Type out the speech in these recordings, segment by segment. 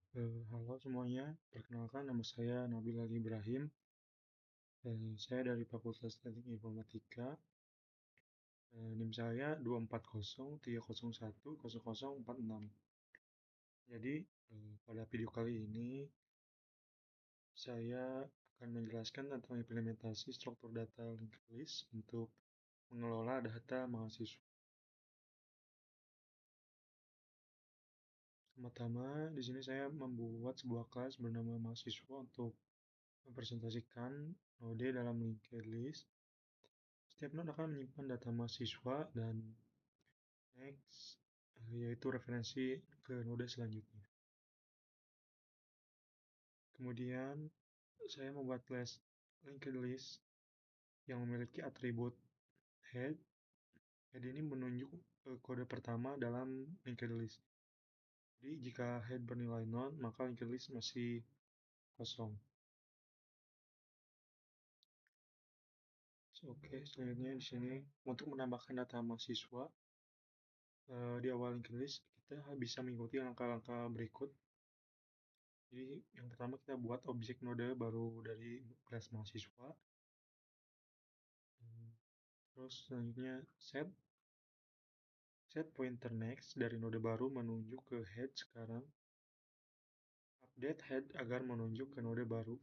Halo semuanya, perkenalkan nama saya Nabil Ali Ibrahim. Saya dari Fakultas Teknik Informatika. NIM saya 24030104046. Jadi, pada video kali ini saya akan menjelaskan tentang implementasi struktur data linked list untuk mengelola data mahasiswa. Pertama-tama, di sini saya membuat sebuah kelas bernama mahasiswa untuk mempresentasikan node dalam linked list. Setiap node akan menyimpan data mahasiswa dan next, yaitu referensi ke node selanjutnya. Kemudian, saya membuat class linked list yang memiliki atribut head. Head ini menunjuk kode pertama dalam linked list. Jadi, jika head bernilai nol, maka linked list masih kosong. Oke, selanjutnya di sini untuk menambahkan data mahasiswa di awal linked list, kita bisa mengikuti langkah-langkah berikut. Jadi, yang pertama kita buat objek node baru dari kelas mahasiswa. Terus selanjutnya set pointer next dari node baru menunjuk ke head sekarang. Update head agar menunjuk ke node baru.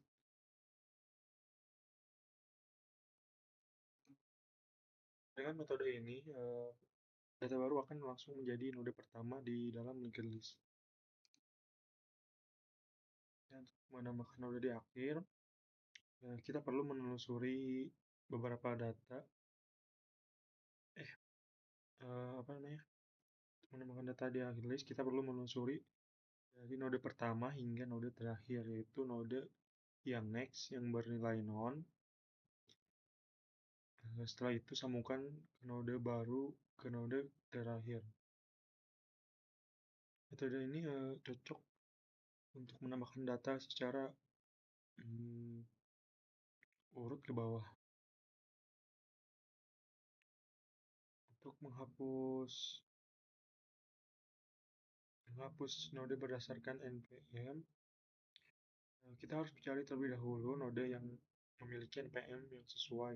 Dengan metode ini, data baru akan langsung menjadi node pertama di dalam linked list. Dan untuk menambahkan node di akhir, kita perlu menelusuri beberapa data. Apa namanya? Menambahkan data di akhir list, kita perlu menelusuri dari node pertama hingga node terakhir, yaitu node yang next yang bernilai non. Setelah itu sambungkan ke node baru ke node terakhir. Metode ini cocok untuk menambahkan data secara hmm, urut ke bawah. Untuk menghapus node berdasarkan npm, kita harus mencari terlebih dahulu node yang memiliki npm yang sesuai.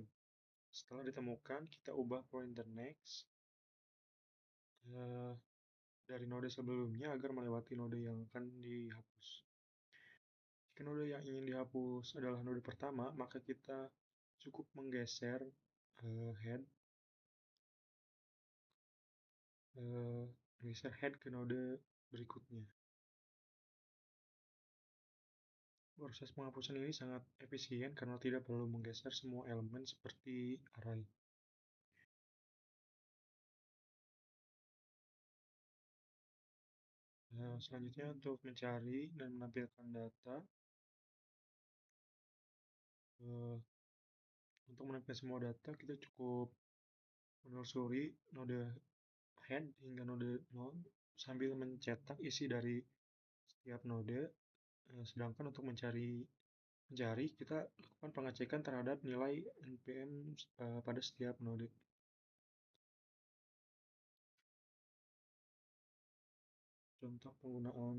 Setelah ditemukan, kita ubah pointer next eh, dari node sebelumnya agar melewati node yang akan dihapus. Jika node yang ingin dihapus adalah node pertama, maka kita cukup menggeser head ke node berikutnya. Proses penghapusan ini sangat efisien karena tidak perlu menggeser semua elemen seperti array. Selanjutnya untuk mencari dan menampilkan data, eh, untuk menampilkan semua data kita cukup menelusuri node head hingga node node sambil mencetak isi dari setiap node. Sedangkan untuk mencari kita lakukan pengecekan terhadap nilai npm pada setiap node. Contoh penggunaan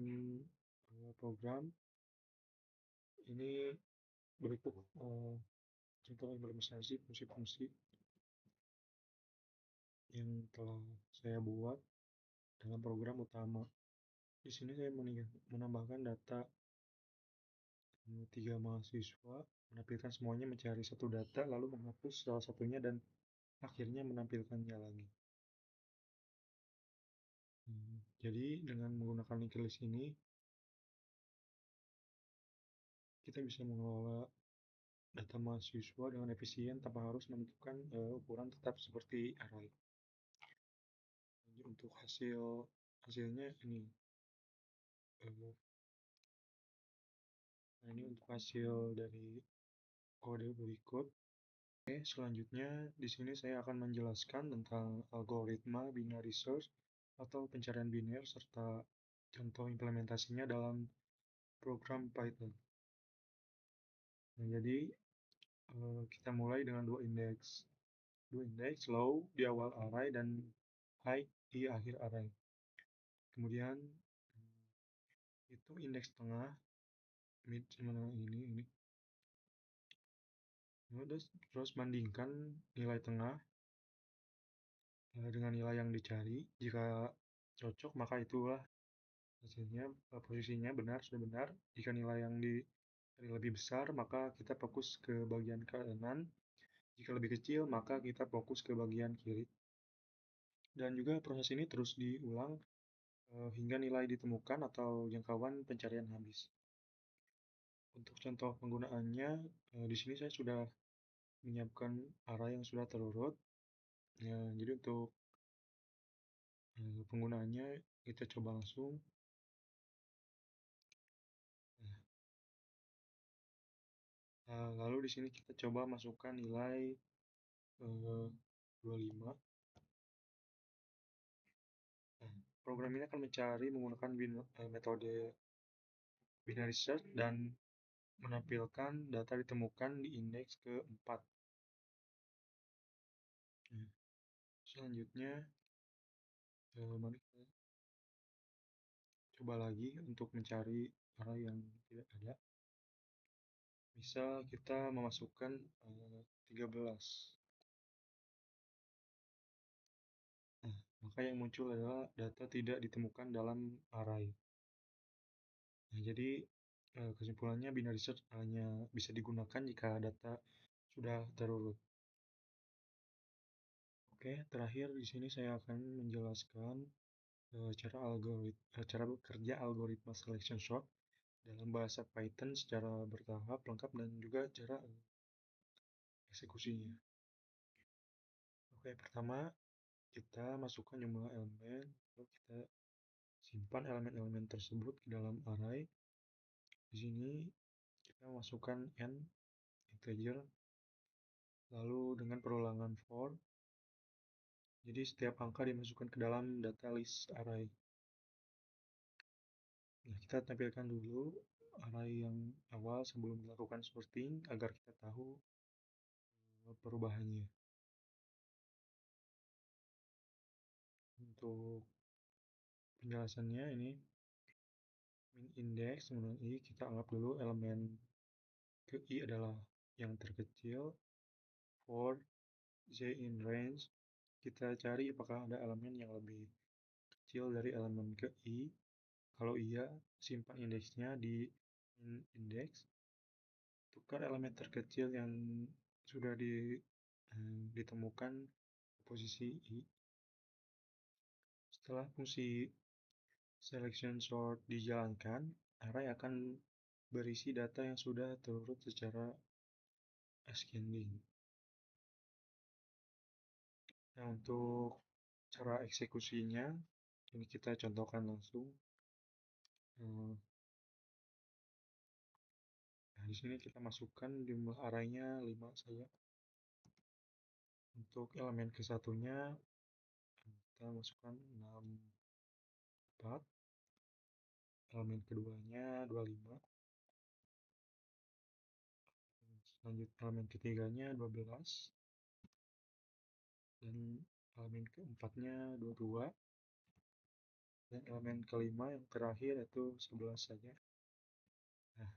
program ini berikut contoh implementasi fungsi-fungsi yang telah saya buat dalam program utama. Di sini saya menambahkan data 3 mahasiswa, menampilkan semuanya mencari satu data, lalu menghapus salah satunya dan akhirnya menampilkannya lagi. Jadi dengan menggunakan linked list ini, kita bisa mengelola data mahasiswa dengan efisien tanpa harus menentukan ukuran tetap seperti array. Jadi untuk hasilnya ini. Eh, Nah, ini untuk hasil dari kode berikut. Oke, selanjutnya di sini saya akan menjelaskan tentang algoritma binary search atau pencarian biner serta contoh implementasinya dalam program Python. Nah, jadi kita mulai dengan dua indeks low di awal array dan high di akhir array. Kemudian itu indeks tengah, mid sama ini. Nah, terus bandingkan nilai tengah dengan nilai yang dicari. Jika cocok, maka itulah hasilnya, posisinya benar, sudah benar. Jika nilai yang dicari lebih besar, maka kita fokus ke bagian kanan. Jika lebih kecil, maka kita fokus ke bagian kiri. Dan juga proses ini terus diulang hingga nilai ditemukan atau jangkauan pencarian habis. Untuk contoh penggunaannya, di sini saya sudah menyiapkan array yang sudah terurut. Ya, jadi untuk penggunaannya kita coba langsung. Lalu di sini kita coba masukkan nilai 25. Nah, program ini akan mencari menggunakan metode binary search dan menampilkan data ditemukan di indeks ke-4. Nah, selanjutnya, mari kita coba lagi untuk mencari array yang tidak ada. Misal kita memasukkan 13. Nah, maka yang muncul adalah data tidak ditemukan dalam array. Nah, jadi kesimpulannya binary search hanya bisa digunakan jika data sudah terurut. Oke, terakhir di sini saya akan menjelaskan cara bekerja algoritma selection sort dalam bahasa Python secara bertahap, lengkap, dan juga cara eksekusinya. Oke, pertama kita masukkan jumlah elemen, lalu kita simpan elemen-elemen tersebut ke dalam array. Di sini kita masukkan n integer, lalu dengan perulangan for. Jadi setiap angka dimasukkan ke dalam data list array. Nah, kita tampilkan dulu array yang awal sebelum melakukan sorting agar kita tahu perubahannya. Untuk penjelasannya ini min index kemudian i, kita anggap dulu elemen ke i adalah yang terkecil. For j in range, kita cari apakah ada elemen yang lebih kecil dari elemen ke i. Kalau iya, simpan indeksnya di min index. Tukar elemen terkecil yang sudah ditemukan ke posisi i. Setelah fungsi selection sort dijalankan, array akan berisi data yang sudah terurut secara ascending. Nah, untuk cara eksekusinya, ini kita contohkan langsung. Nah, di sini kita masukkan jumlah arraynya 5 saja. Untuk elemen ke-1-nya, kita masukkan 64. Elemen keduanya 25. Lanjut elemen ketiganya 12. Dan elemen keempatnya 22. Dan elemen kelima yang terakhir itu 11 saja. Nah,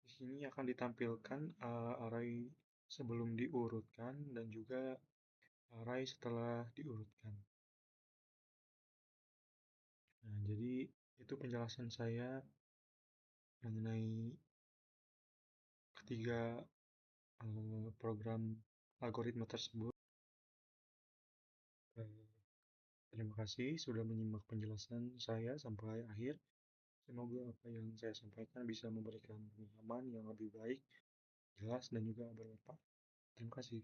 di sini akan ditampilkan array sebelum diurutkan dan juga array setelah diurutkan. Nah, jadi itu penjelasan saya mengenai ketiga program algoritma tersebut. Terima kasih sudah menyimak penjelasan saya sampai akhir. Semoga apa yang saya sampaikan bisa memberikan pemahaman yang lebih baik, jelas, dan juga bermanfaat. Terima kasih.